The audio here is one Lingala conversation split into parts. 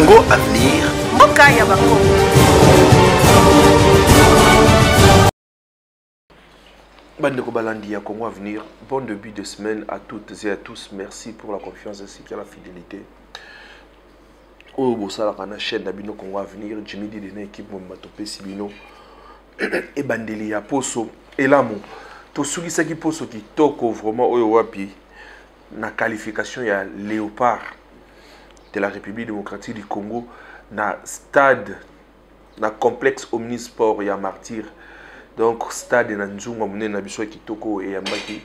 Congo Avenir. Mboka ya Bakongo. Bandeko Balandi ya Congo Avenir, bon début de semaine à toutes et à tous. Merci pour la confiance ainsi que la fidélité. Au Bossala Kana chaîne Nabino Congo Avenir, Jimmy Didene équipe Mombatope Sibino et Bandeli ya Poso et l'amour. To soulisa ki Poso ki toko vraiment oyo wapi na qualification ya Léopard de la République démocratique du Congo na stade na complexe Omnisport ya Martyr. Donc stade na Nzunga mune na biso kitoko et yambaki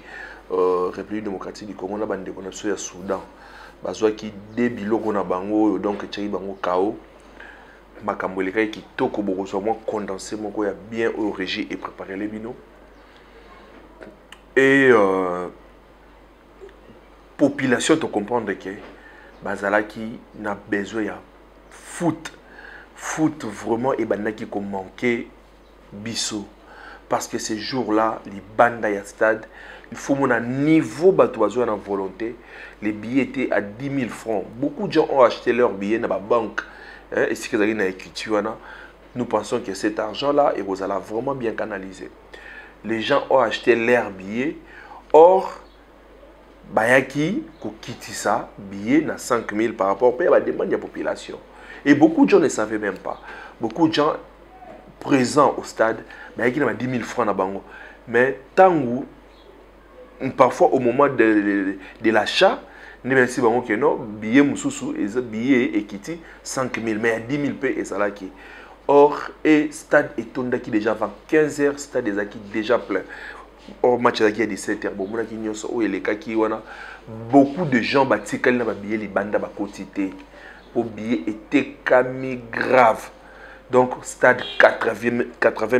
République démocratique du Congo na bande ko na biso ya Soudan. Bazwa ki de biloko na bango donc tchai bango KO. Makambo eleka kitoko boko so mo condensé moko ya bien au régie et préparer les bino. Et population te comprendre que bazalaki na besoin ya foot vraiment et banaki ko manquer biso parce que ces jours-là les bandes ya stade il faut mon niveau batoiso na volonté les billets étaient à 10 000 francs. Beaucoup de gens ont acheté leurs billets dans la banque et si vous avez une écriture nous pensons que cet argent là et vous allez vraiment bien canaliser. Les gens ont acheté leurs billets. Or, Bayaki, Kokitisa, billet na 5 000 par rapport à la demande de la population. Et beaucoup de gens ne savaient même pas. Beaucoup de gens présents au stade, Bayaki n'a 10 000 francs na bango. Mais tant parfois au moment de l'achat, ne bien si bango que non, billet mususu, et billet et kiti 5 000, mais à 10 000 p et ça là qui. Or, et stade Etonda qui déjà avant 15 h, stade des acquis déjà plein. Or, match à 17 h, beaucoup de gens bâti quand ils billet les bandes ba quotité. Pour billet était cami grave. Donc stade 80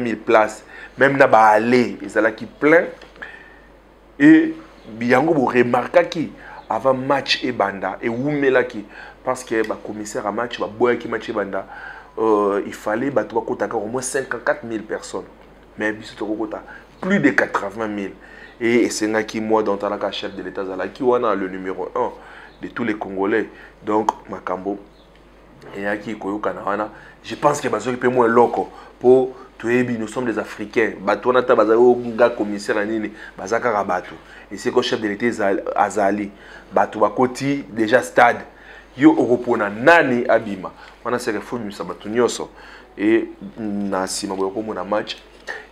000 places, même na ba aller, et ça là qui plein. Et biango bo remarquer qui avant match et banda et oumela qui parce que ba commissaire à match ba boya qui match et banda. Il fallait au moins 54 000 personnes. Mais plus de 80 000. Et c'est là qui moi, dans le chef de l'État, qui est le numéro 1 de tous les Congolais. Donc, Makambo, et qui je pense que c'est moins loco pour nous sommes des Africains. Commissaire et c'est que chef de l'État Azali. Bakoti déjà stade. Yo oropona nani abima wana se reforme sabatu nyoso et na sima boyoko mona match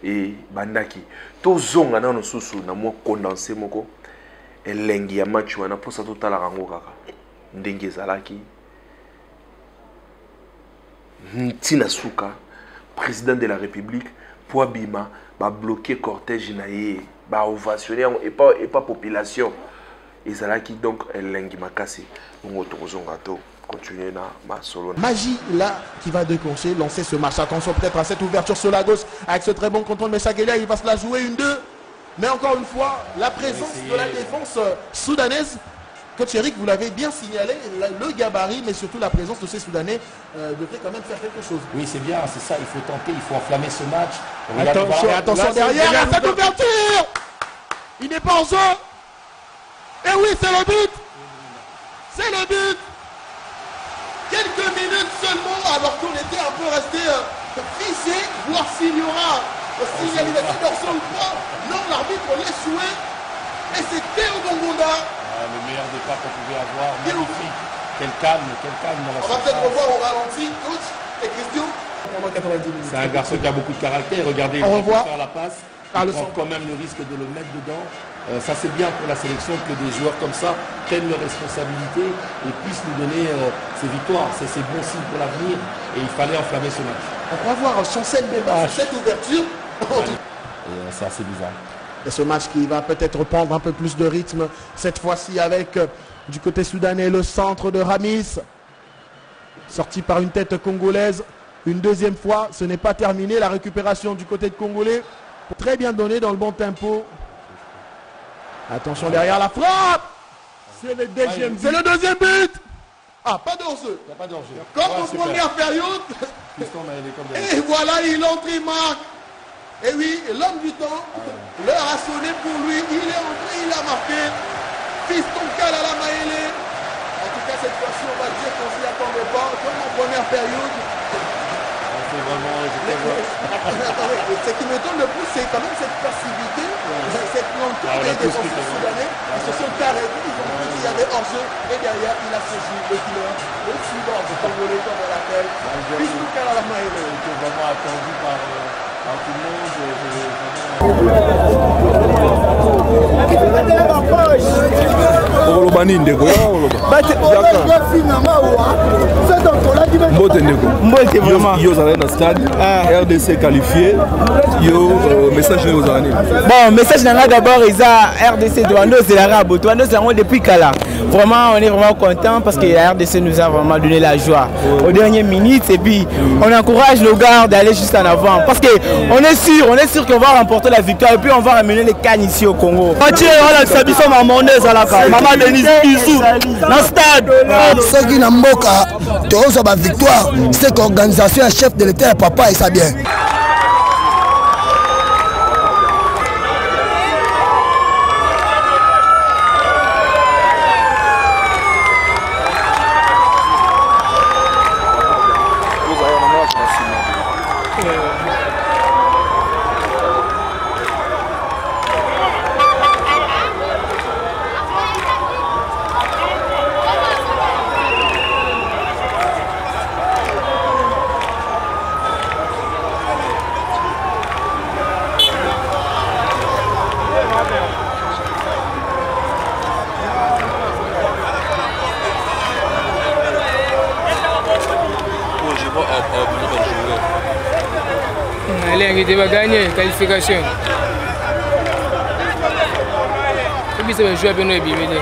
et bandaki to zonga na no susu na mo condensé moko elengi ya match wana posa totala rango kaka ndenge ezalaki Ntina Souka président de la République pour abima ba bloquer cortège na ye ba ovationner et pas population. Et c'est là qui donc l'engi makasi on continuer na ma solo magie là qui va déclencher lancer ce match. Attention peut-être à cette ouverture sur la gauche avec ce très bon contrôle, mais Chagelia il va se la jouer une deux, mais encore une fois la présence de la défense soudanaise. Coach Eric, vous l'avez bien signalé, le gabarit mais surtout la présence de ces Soudanais devrait quand même faire quelque chose. Oui c'est bien, c'est ça, il faut tenter, il faut enflammer ce match. Attention, attention là, derrière cette ouverture, il n'est pas en jeu. Et oui, c'est le but. C'est le but. Quelques minutes seulement, alors qu'on était un peu resté fixé, voir s'il y aura signalisation d'orson ou pas. Non, l'arbitre laisse jouer. Et c'est Théo Bongonda. Le meilleur départ qu'on pouvait avoir. Magnifique. Quel calme dans la. On va peut-être revoir au ralenti, coach et Christian. C'est un garçon qui a beaucoup de caractère. Regardez, il va faire la passe. Il prend quand même le risque de le mettre dedans. Ça c'est bien pour la sélection que des joueurs comme ça prennent leurs responsabilités et puissent nous donner ces victoires. C'est bon signe pour l'avenir et il fallait enflammer ce match. On va voir Chancel Bemba, cette ouverture. C'est assez bizarre. Et ce match qui va peut-être prendre un peu plus de rythme cette fois-ci avec du côté soudanais le centre de Ramis. Sorti par une tête congolaise. Une deuxième fois, ce n'est pas terminé. La récupération du côté de Congolais. Très bien donné dans le bon tempo. Attention derrière la frappe. C'est le deuxième but. C'est le deuxième but. Ah, pas d'enjeu. Pas d'enjeu. Comme en première période. Et voilà, il entre, il marque. Et oui, l'homme du temps, l'heure a sonné pour lui. Il est entré, il a marqué. Fiston Kalala Maele. En tout cas, cette fois-ci, on va dire qu'on s'y attendait pas. Comme en période. C'est vraiment... Ce qui m'étonne le plus, c'est quand même cette passivité, cette lenteur des défenseurs soudanais. Ils se sont arrêtés, ils ont dit qu'il y avait hors-jeu, et derrière, il a saisi le killer. Le suivant, le Congolais, comme on l'appelle. Bisou Kalalama. Il était vraiment attendu par tout le monde. RDC qualifié. Message bon, message d'abord, RDC Douando, c'est la rabo. Douando, c'est depuis Kala. Vraiment, on est vraiment content parce que la RDC nous a vraiment donné la joie aux dernières minutes. Et puis, on encourage nos gars d'aller juste en avant. Parce qu'on est sûr qu'on va remporter la victoire. Et puis, on va ramener les cannes ici au Congo. Maman Denise Isou, dans le stade. Ce qui n'a pas de victoire, c'est que l'organisation est chef de l'État, papa, et ça bien. Il va gagner la qualification. Et puis ça va jouer à Benoît Bimene.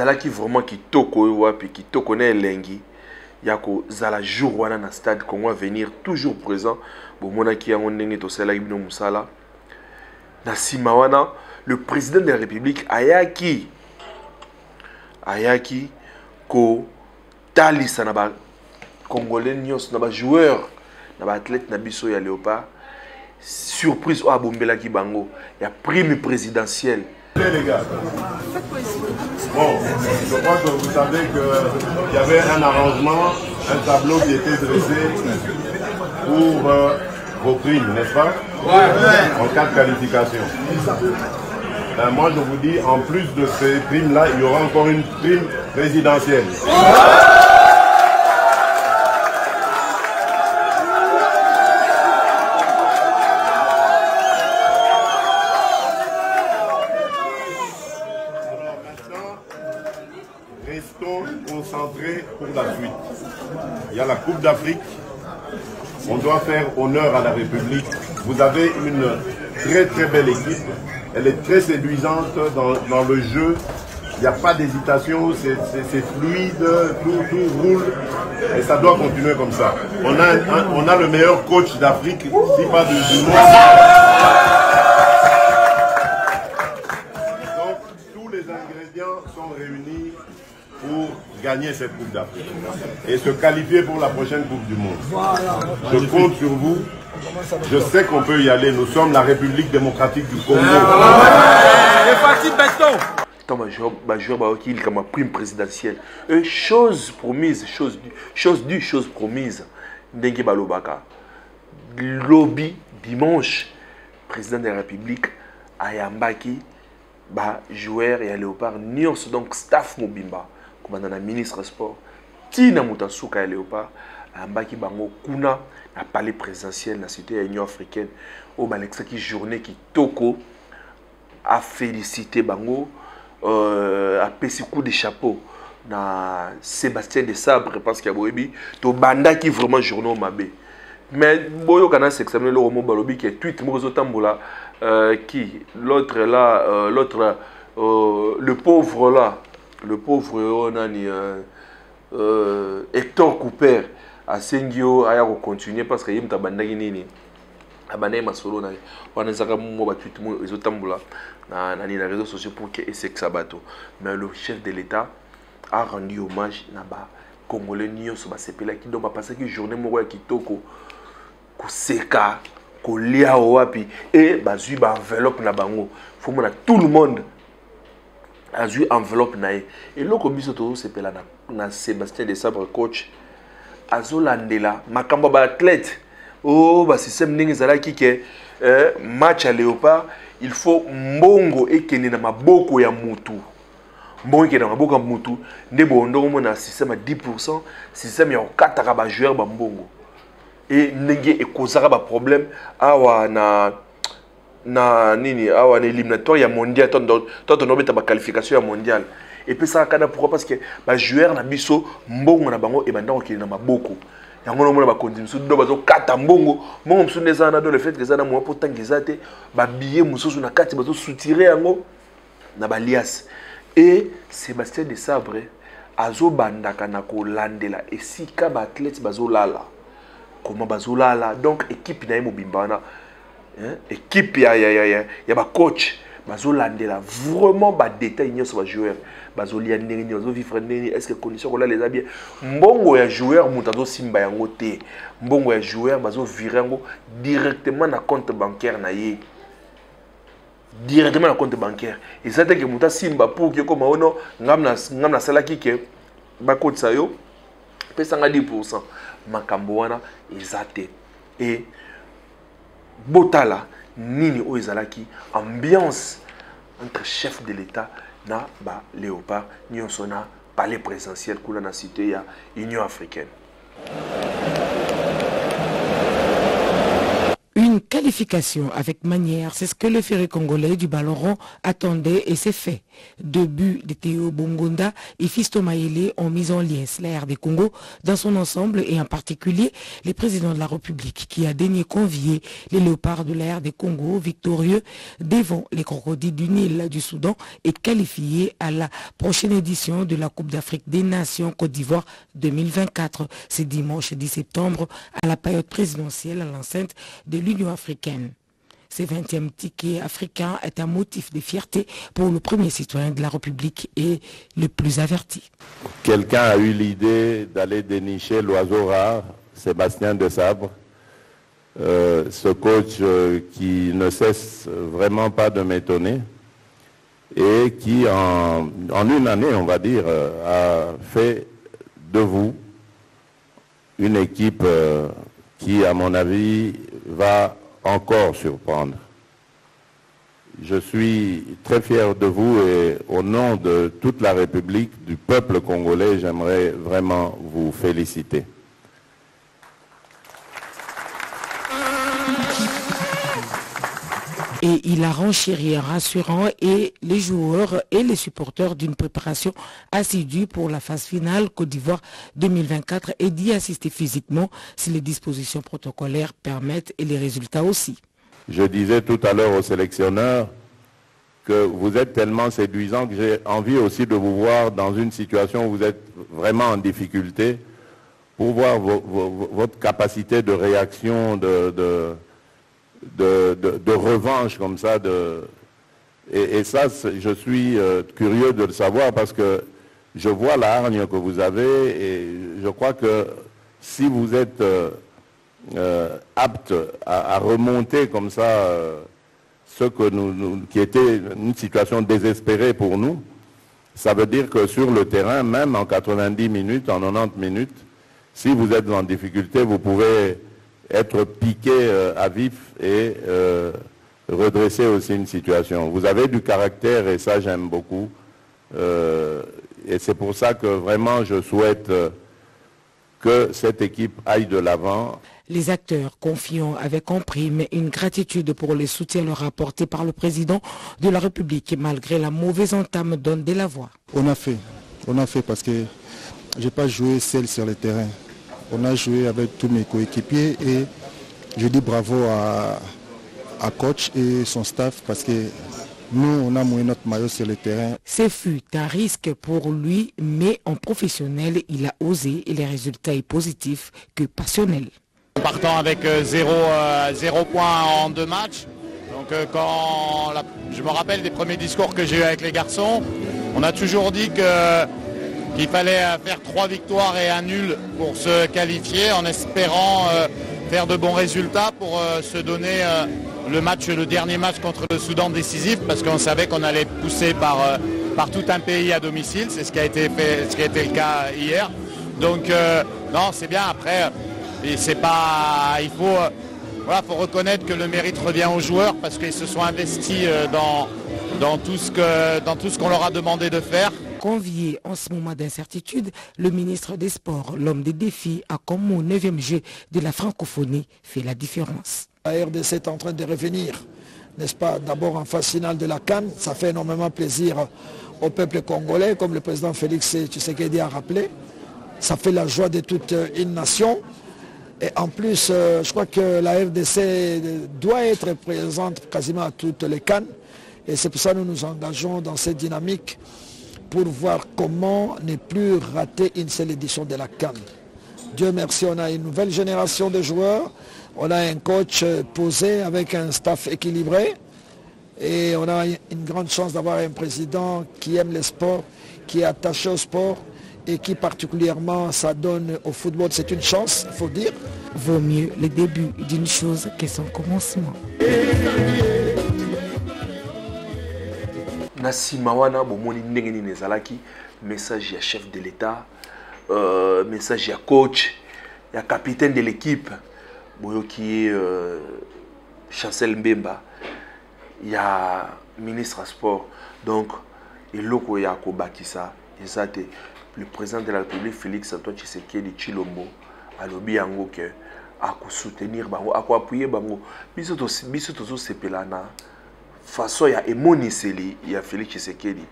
ezalaki vraiment kitoko oyo wapi kitoko na elengi ya kozala jour wana na stade Congo Avenir toujours présent bomonaki yango ndenge tosalaki bino musala na nsima wana le président de la République ayaki kotalisa na ba congolais nyonso na ba joueur na ba athlète na biso ya Léopard surprise o abombelaki bango ya prime présidentielle. Les gars. Bon, je crois que vous savez qu'il y avait un arrangement, un tableau qui était dressé pour vos primes, n'est-ce pas? En cas de qualification. Moi, je vous dis, en plus de ces primes-là, il y aura encore une prime présidentielle. il y a la Coupe d'Afrique. On doit faire honneur à la République. Vous avez une très très belle équipe. Elle est très séduisante dans le jeu. Il n'y a pas d'hésitation, c'est fluide, tout roule. Et ça doit continuer comme ça. On a le meilleur coach d'Afrique, si pas du monde. Donc tous les ingrédients sont réunis pour gagner cette Coupe d'Afrique et se qualifier pour la prochaine Coupe du Monde. Je compte sur vous. Je sais qu'on peut y aller. Nous sommes la République démocratique du Congo. Joueur qui comme prime présidentielle. Chose promise, chose promise. Dengue Balobaka. Lobby dimanche, président de la République, Ayambaki, joueur et Léopard, Nyos, donc staff Mobimba, commandant la ministre sport, Tina Moutasuka et Léopard, Ayambaki Bango Kuna, a palais présidentiel dans la cité Union africaine, au Balexaki journée qui toko, a félicité Bango, a payé coup de chapeau na Sébastien de Sabre parce qu'il y a Boebi to banda qui vraiment journaux mabé mais boyo kana s'examiner le romo balobi qui est tweet mozo tambola qui l'autre là le pauvre nani Hector Cooper à Sengio aya ko continuer parce que yimta banda nini abane masolo na wana zaka mo ba tweet mo ezo tambola na les réseaux sociaux pour que c'est que ça bateau. Mais le chef de l'État a rendu hommage naba congolais nio so ba sepela qui donc ba passer que journée mo ki toko ko seka ko lia wapi et ba zui ba enveloppe na bango faut mona tout le monde a zui enveloppe na et loko biso to sepela na Sébastien de Sabre coach azolandela makambo ba athlète ba système ningi zala ki ke match à Léopard. Il faut mbongo ekende na maboko ya mutu. Mbongo ekende na maboko ya mutu. Ndebo ndongo na système à 10%, système ya okataka ba joueur ba mbongo. Et ndenge ekozaka ba problème awa na nini awa na éliminatoire ya mondial tant on obeta ba qualification ya mondial. Et puis ça kana pourquoi parce que ba joueur na biso mbongo na bango e banda okende na maboko. Yango no mona ba kondimusu do bazo kata mbongo musu neza na do le fait que za na mo pour tangiza te ba billet mususu na kati bazo soutirer yango na balias et Sébastien de Sabre azo bandaka na ko landela esika ba athlète bazo lala comment bazo lala donc équipe na yemo bimbana équipe ya ba coach bazo landela vraiment ba détail nyos ba joueur bazo lia ndenge bazo vivre ndenge est-ce que condition ko la les bien mbongo ya joueur mutazo simba yango te mbongo ya joueur bazo virer yango directement na compte bancaire na ye directement na compte bancaire et ça que muta simba pour que comme ono ngamna salaki ke ba coach sayo pesa nga 10% makambo wana ezate et botala nini o ezalaki ambiance entre chef de l'État na ba Léopard nyonso na palais présidentiel kuna na cité ya Union africaine. Une qualification avec manière, c'est ce que le ferry congolais du ballon rond attendait et c'est fait. 2 buts de Théo Bongonda et Fiston Maïlé ont mis en liesse la RD Congo dans son ensemble et en particulier les présidents de la République qui a daigné convier les léopards de la RD Congo victorieux devant les crocodiles du Nil du Soudan et qualifiés à la prochaine édition de la Coupe d'Afrique des Nations Côte d'Ivoire 2024. C'est dimanche 10 septembre à la période présidentielle à l'enceinte de l'Union africaine. Ce 20e ticket africain est un motif de fierté pour le premier citoyen de la République et le plus averti. Quelqu'un a eu l'idée d'aller dénicher l'oiseau rare, Sébastien de Sabre, ce coach qui ne cesse vraiment pas de m'étonner et qui en une année, on va dire, a fait de vous une équipe qui, à mon avis, va encore surprendre. Je suis très fier de vous et au nom de toute la République, du peuple congolais, j'aimerais vraiment vous féliciter. Et il a renchéri en rassurant et les joueurs et les supporters d'une préparation assidue pour la phase finale Côte d'Ivoire 2024 et d'y assister physiquement si les dispositions protocolaires permettent et les résultats aussi. Je disais tout à l'heure au sélectionneur que vous êtes tellement séduisant que j'ai envie aussi de vous voir dans une situation où vous êtes vraiment en difficulté pour voir votre capacité de réaction, de revanche comme ça. Et ça, je suis curieux de le savoir parce que je vois la hargne que vous avez et je crois que si vous êtes apte à remonter comme ça ce que qui était une situation désespérée pour nous, ça veut dire que sur le terrain, même en 90 minutes, en 90 minutes, si vous êtes en difficulté, vous pouvez être piqué à vif et redresser aussi une situation. Vous avez du caractère et ça j'aime beaucoup. Et c'est pour ça que vraiment je souhaite que cette équipe aille de l'avant. Les acteurs confiants avec en prime une gratitude pour les soutiens leur apportés par le président de la République malgré la mauvaise entame donne de la voix. On a fait parce que je n'ai pas joué seul sur le terrain. On a joué avec tous mes coéquipiers et je dis bravo à coach et son staff parce que nous, on a mouillé notre maillot sur le terrain. Ce fut un risque pour lui, mais en professionnel, il a osé et les résultats sont positifs que passionnels. Partant avec 0 points en 2 matchs, donc je me rappelle des premiers discours que j'ai eu avec les garçons, on a toujours dit qu'il fallait faire 3 victoires et un nul pour se qualifier en espérant faire de bons résultats pour se donner le dernier match contre le Soudan décisif parce qu'on savait qu'on allait être poussé par tout un pays à domicile, c'est ce qui a été le cas hier. Donc non, c'est bien après. Et c'est pas, il faut reconnaître que le mérite revient aux joueurs parce qu'ils se sont investis dans tout ce qu'on leur a demandé de faire. Convié en ce moment d'incertitude, le ministre des Sports, l'homme des défis, a comme au 9e jeu de la francophonie fait la différence. La RDC est en train de revenir, n'est-ce pas, d'abord en phase finale de la CAN. Ça fait énormément plaisir au peuple congolais, comme le président Félix Tshisekedi a rappelé. Ça fait la joie de toute une nation. Et en plus, je crois que la RDC doit être présente quasiment à toutes les CAN. Et c'est pour ça que nous nous engageons dans cette dynamique pour voir comment ne plus rater une seule édition de la CAN. Dieu merci, on a une nouvelle génération de joueurs. On a un coach posé avec un staff équilibré. Et on a une grande chance d'avoir un président qui aime le sport, qui est attaché au sport et qui particulièrement s'adonne au football. C'est une chance, il faut dire. Vaut mieux le début d'une chose que son commencement. Nasima wana bomoni ndenge nini ezalaki message ya chef de l'État, message ya coach, ya capitaine de l'équipe, boyoki Chancel Mbemba, ya ministre à sport. Donc eloko ya kobakisa ezate le président de la République Félix Antoine Tshisekedi Tshilombo alobi yango ke ako soutenir bango, ako appuyer bango. Biso tozo sepelana façon ya emoniseli ya Félix Tshisekedi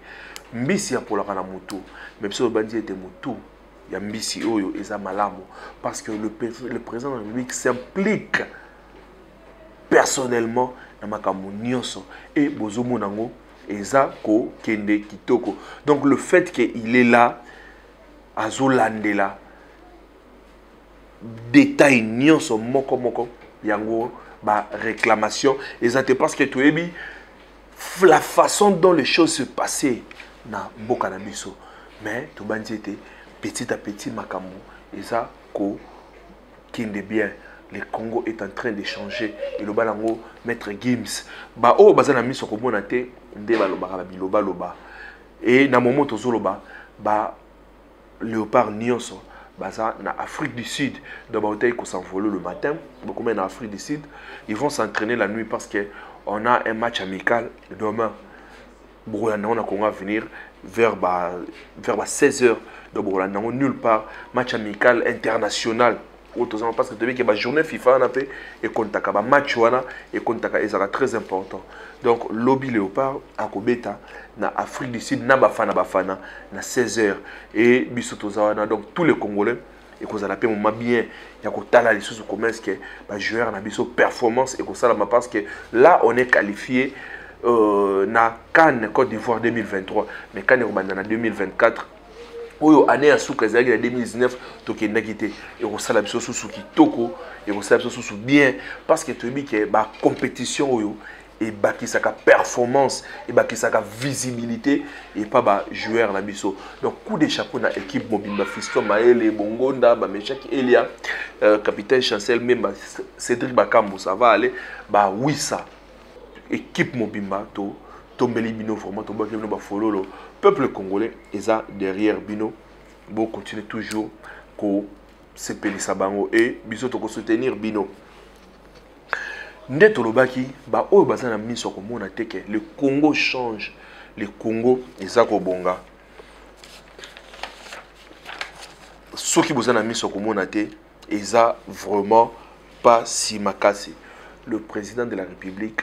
mbisi ya polaka na mutu mais biso bandi ete mutu ya mbisi oyo eza malamu parce que le président de la République s'implique personnellement na makambo nyonso et bozomona ngo eza ko kende kitoko. Donc le fait qu'il est là azolandela détail nyonso moko yango ba réclamation ezate parce que toyebi la façon dont les choses se passaient na mboka na biso mais to bandi ete petit à petit makambo eza ko kende bien. Le Congo est en train de changer et le balango maître Gims ba o bazana miso ko mona te nde baloba ba biloba loba et na moment tozoloba ba léopard nyonso baza na Afrique du Sud donc ba ko s'envoler le matin beaucoup mais na Afrique du Sud ils vont s'entraîner la nuit parce que on a un match amical demain. Bourgogne on a qu'on va venir vers 16h de Bourgogne nulle part match amical international parce que tu veux que la journée FIFA et contacta ba match et contacta et ça très important. Donc lobby Léopard à Kobeta na Afrique du Sud na bafana na 16h et biso tozawana donc tous les Congolais et qu'on a moment bien il y a kotala les choses comment est-ce que ba joueur na biso performance et qu'on ça parce que là on est qualifié na CAN Côte d'Ivoire 2023 mais CAN Rwanda na 2024 oyo année à souka ezali na 2019 tokenda kité et on sala biso sous kitoko et on sala biso sous bien parce que tu dis que ba compétition oyo et bakisaka performance et bakisaka visibilité et pas ba joueur na biso donc coup de chapeau na équipe Mobimba Fiston Maele Bongonda ba Meshaki Elia capitaine Chancel même Cédric Bakambo ça va aller ba oui ça équipe Mobimba to tombeli bino vraiment to ba kino ba fololo peuple congolais eza derrière bino bon continuer toujours ko sepelisa bango et biso to ko soutenir bino nde tolobaki ba oyo baza na miso komona teke le Congo change le Congo eza ko bonga soki boza na miso komona te eza vraiment pas si makasi le président de la République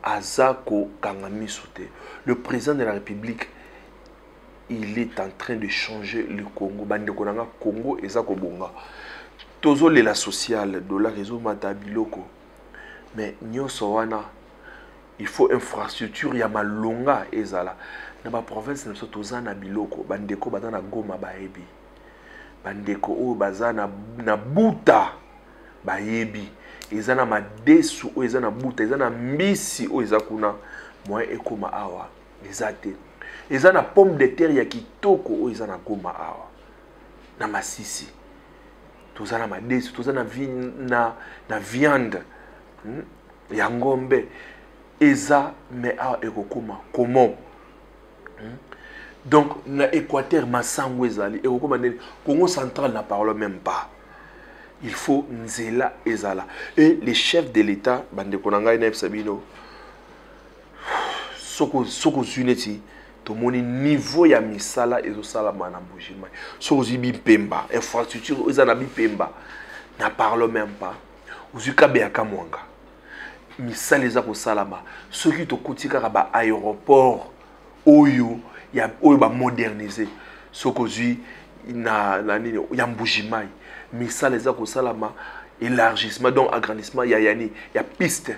Azako Kangamisote. Le président de la République, il est en train de changer le Congo. Bande Konanga Congo et Zako Bonga. Tozo la sociale de la réseau Matabiloko. Mais Nyosowana, il faut infrastructure ya malonga ezala. Na ba province na toza na biloko. Bandeko bazana Goma baebi. Bandeko o bazana na Buta baebi. Ezana madesu o ezana buta ezana mbisi o ezakuna moyen ekoma awa ezate ezana pomme de terre ya kitoko o ezana goma awa na masisi tozana madesu tozana na viande ya ngombe eza me awa ekokoma comment donc na Équateur masango ezali ekokoma ndeni Congo central na parle même pas. Il faut Nzela Ezala. Et les chefs de l'État, Bande Konanga et Sabino, Soko Zuneti, tout le niveau ya misala et osala manambujima. Soko Zibi Pemba, infrastructure, Ozanabi Pemba, n'a parle même pas. Ozuka Beaka Mwanga. Misala Ezako Salama. Ceux qui te kotika ba aéroport, Oyo, ya Oyo ba moderniser. Soko Zui, na nini, Yambujimai. Mais ça les a ko salama élargissement donc agrandissement ya yani ya piste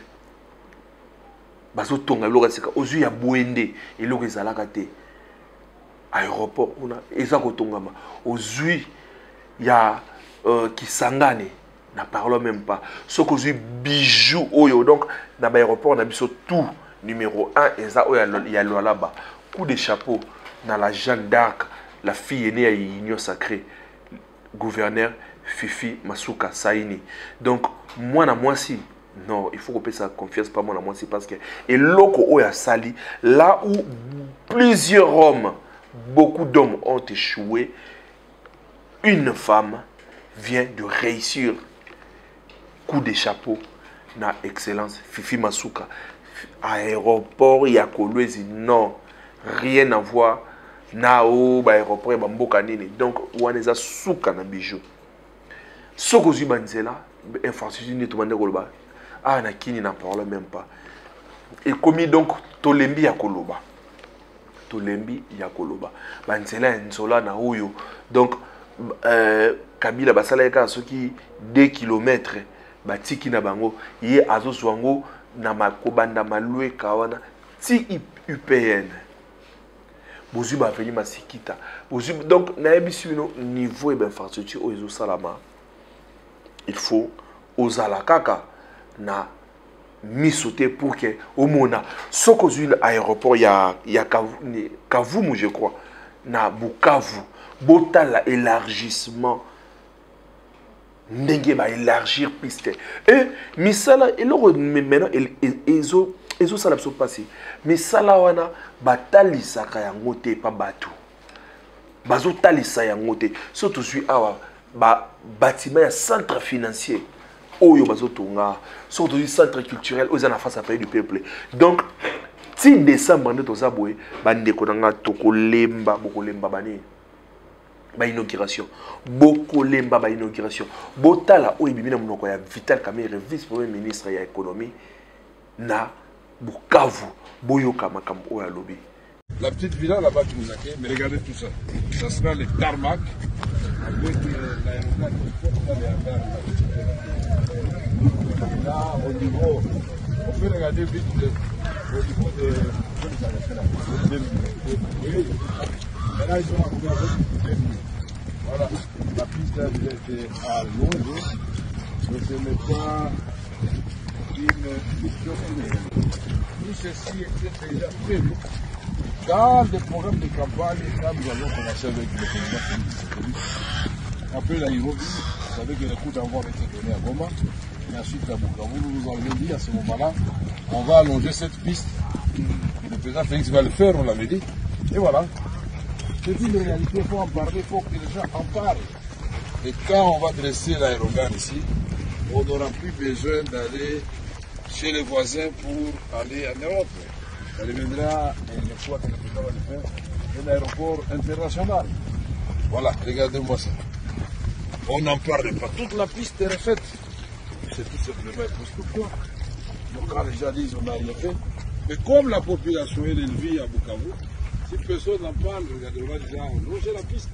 bazo tonga loka sika ozu ya boende eloko ezalaka te aéroport una eza ko tongama ozu ya Kisangani na parle même pas ce que ozu bijou oyo donc na ba aéroport na biso tout numéro 1 eza oyo ya là-bas coup de chapeau na la Jeanne d'Arc la fille aînée à Union Sacrée gouverneur Fifi Masuka Saini. Donc, moi si, non, il faut qu'on paye sa confiance, pas moi si, parce que, et l'oko oya sali, là où plusieurs hommes, beaucoup d'hommes ont échoué, une femme vient de réussir. Coup de chapeau, na excellence, Fifi Masuka. Aéroport, Yakolwezi, non, rien à voir. Nao, aéroport, Bamboka Nini. Donc, Waneza Souka na bijou. Soko Zubanzela, infrastructure n'est tout le monde. Ah, na kini n'en parle même pas. Et comme donc, Tolembi ya Koloba. Tolembi ya Koloba. Banzela Nzola na Oyo. Donc, Kabila Basala Eka, ceux qui 2 km, Batiki na Bango, Yé Azo Swango, na Makobanda Malue Kawana, Ti UPN. Bozu ba veni masikita. Bozu donc na ebisu niveau d'infrastructure au salama. Il faut ozala kaka na misote pour que au mona soko zune aéroport ya Kavumu je crois na Bukavu botala élargissement ndenge ba élargir piste et misala et maintenant ezo sala so passé mais sala wana batalisaka yango te pa bato bazo talisa yango te surtout suis awa ba bâtiment ya centre financier oyo bazo tonga surtout du centre culturel aux en face à pays du peuple donc si décembre nde toza boye bande konanga tokolemba bokolemba bani inauguration. Beaucoup lemba ba inauguration. Botala o ibimina monoko ya Vital Kamerhe, vice-premier ministre ya économie na Bukavu. Boyoka makambo o ya lobby. La petite villa là-bas qui nous accueille, mais regardez tout ça. Ça sera le tarmac avec l'aéroport. Là, au niveau, on peut regarder vite au niveau de. Là, ils sont arrivés avec. Voilà, la piste a déjà été allongée. Mais ce n'est pas une question. Tout ceci était déjà prévu. Dans le programme de campagne, quand nous avons commencé avec le président Félix, après l'aéroport, vous savez que le coup d'envoi a été donné à Goma, et ensuite à Bukavu, nous nous avons dit à ce moment-là, on va allonger cette piste. Le président Félix va le faire, on l'avait dit. Et voilà. C'est une réalité, il faut en parler, il faut que les gens en parlent. Et quand on va dresser l'aérogare ici, on n'aura plus besoin d'aller chez les voisins pour aller en Europe. Ça deviendra une fois que le président va le faire, un aéroport international. Voilà, regardez-moi ça. On n'en parle pas. Toute la piste est refaite. C'est tout simplement impossible. Pourquoi? Donc quand les gens disent on n'a rien fait, mais comme la population est élevée à Bukavu, si personne n'en parle, regardez, on va déjà allonger la piste.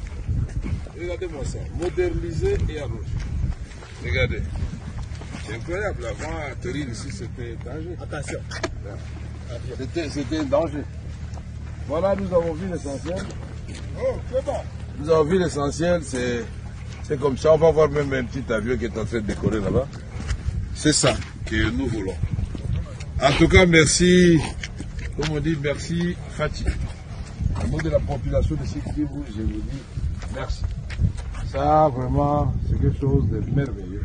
Regardez-moi ça. Moderniser et allonger. Regardez. C'est incroyable. Avant, atterrir ici, c'était dangereux. Attention. C'était un danger. Voilà, nous avons vu l'essentiel. Oh, c'est bon. Nous avons vu l'essentiel, c'est comme ça. On va voir même un petit avion qui est en train de décoller là-bas. C'est ça que nous voulons. En tout cas, merci, comme on dit, merci Fatih. Au nom de la population de Sud-Kivu, je vous dis merci. Ça, vraiment, c'est quelque chose de merveilleux,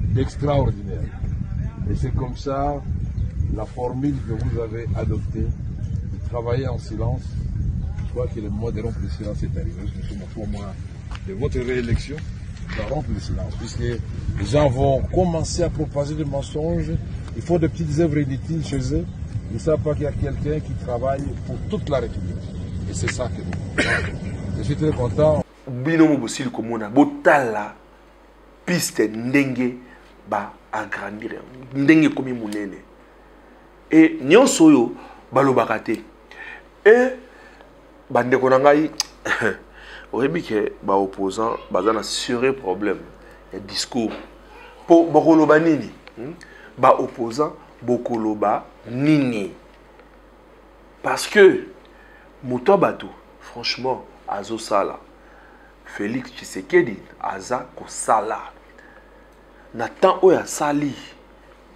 d'extraordinaire. Et c'est comme ça, la formule que vous avez adoptée, de travailler en silence, je crois que le mois de rompre le silence est arrivé. Nous sommes au mois de votre réélection, de rompre le silence, puisque les gens vont commencer à proposer des mensonges. Il faut des petites œuvres inutiles chez eux. Ils ne savent pas qu'il y a quelqu'un qui travaille pour toute la République. Et c'est ça que nous. Je suis très content. Binomo Bosil Komona, Botala, piste ndenge, ba agrandir, ndenge komi munene. Et nyonso yo balobaka te. Et bandeko na ngai oyebi ke ba opposant baza na sérieux problème ya discours po bokoloba nini ba opposant bokoloba nini parce que moto bato franchement azo sala Félix Tshisekedi aza ko sala na temps oya sali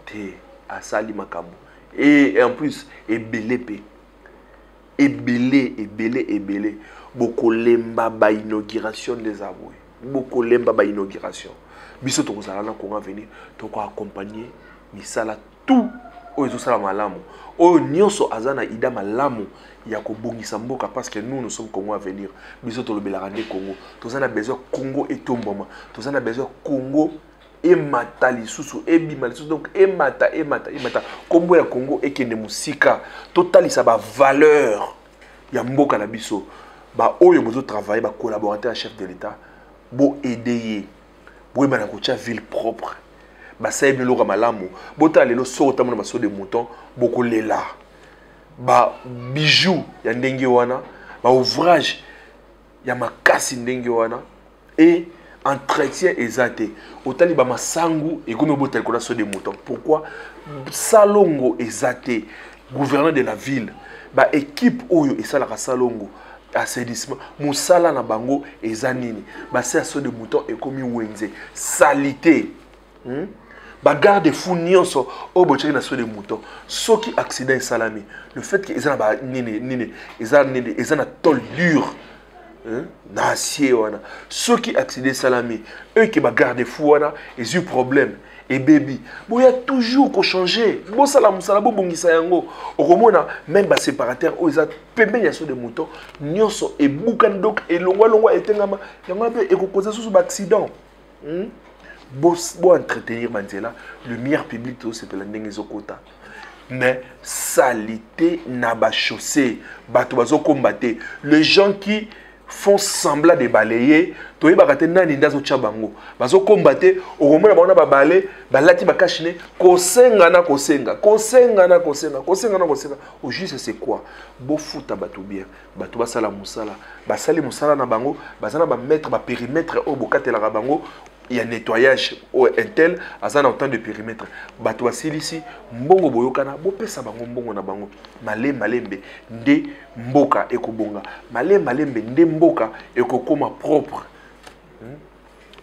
te asali makambo. Et en plus, ebele. Bokolemba ba inauguration des avoués. Bokolemba ba inauguration. Biso to kozala na Kongo venir, to ko accompagner misala tout oyo sala malamu. Oyo nyonso azana ida malamu ya ko bongisa mboka parce que nous sommes Congo à venir. Biso to lobelaka nde Congo. Tozana besoin Congo et tomboma. Tozana besoin Congo et mata lisusu ebima lisusu donc emata kombo ya Congo ekende musika totali sa ba valeur ya mboka na biso ba oyo bozo travailler ba collaborateur chef de l'état bo aider bo ba na kocha ville propre ba sayebi loka malamu bota lelo sota mona baso de mouton boko lela ba bijoux ya ndenge wana ba ouvrage ya makasi ndenge wana et entretien exacté otali ba masangu et comme botel ko so de mouton pourquoi salongo exacté gouverneur de la ville ba équipe oyo et sala ka salongo assainissement musala na bango ezanini ba so de mouton et comme wenze salité ba garde fou nyonso o bocheki na so de mouton soki accident salami le fait que ezana ba nini ezana tôle dure na acier wana soki accident salami eux qui ba garde fou wana ils eu problème et baby bon il y a toujours ko changer bon sala musala bo bongisa yango okomona même ba séparateur o eza pembe ya so de mouton nyonso e bukan donc e longwa etengama yango pe e ko causer sous ba accident bo entretenir banzela lumière publique tout c'est la ndenge zokota mais salité na ba chaussée bato bazo combattre les gens qui font semblant de balayer to yeba kate nani ndazo chabango bazo combattre okomona bana ba balé balati ba kashine kosenga na au juste c'est quoi bo futa batu bien batu basala musala basali musala na bango bazana ba mettre ba périmètre au bokatela ka bango. Il y a nettoyage au intel azana autant de périmètre bato basilisi mbongo boyokana bopesa bango mbongo na bango malembe nde mboka ekobonga malembe nde mboka ekokoma propre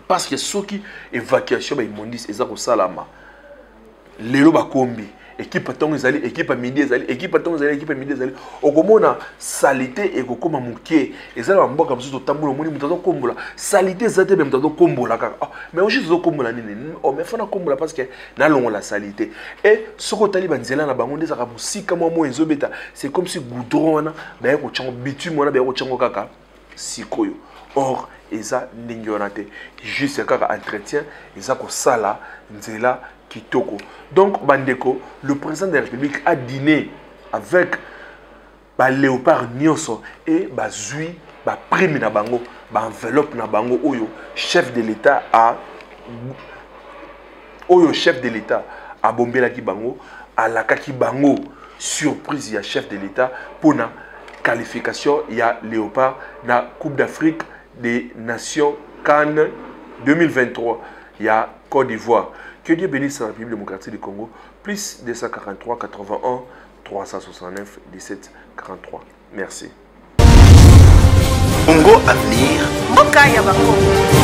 parce que soki évacuation ba immondis eza ko salama lelo bakombi équipe tongo ezali équipe midi ezali équipe tongo ezali équipe midi ezali okomona salité ekokoma mukie ezali ba mboka msusu tambulo moni mutazo kombola salité zate be mutazo kombola kaka mais aujourd'hui zo kombola nini o mais fana kombola parce que na longo la salité et soko tali banzela na bango ndeza musika mo ezobeta c'est comme si goudron wana ba yako chango bitume wana ba yako chango kaka sikoyo or eza ndenge wana te juste kaka entretien eza ko sala nzela kitoko. Donc bandeko, le président de la République a dîné avec Léopard Nyonso et Zui prime na bango, enveloppe na bango oyo chef de l'État a bombé ki bango à la kaki bango surprise ya chef de l'État pour na qualification ya Léopard na Coupe d'Afrique des Nations Cannes 2023 ya Côte d'Ivoire. Que Dieu bénisse la République démocratique du Congo, plus 243 81 369 17 43. Merci. Congo Avenir. Mboka ya Bakongo.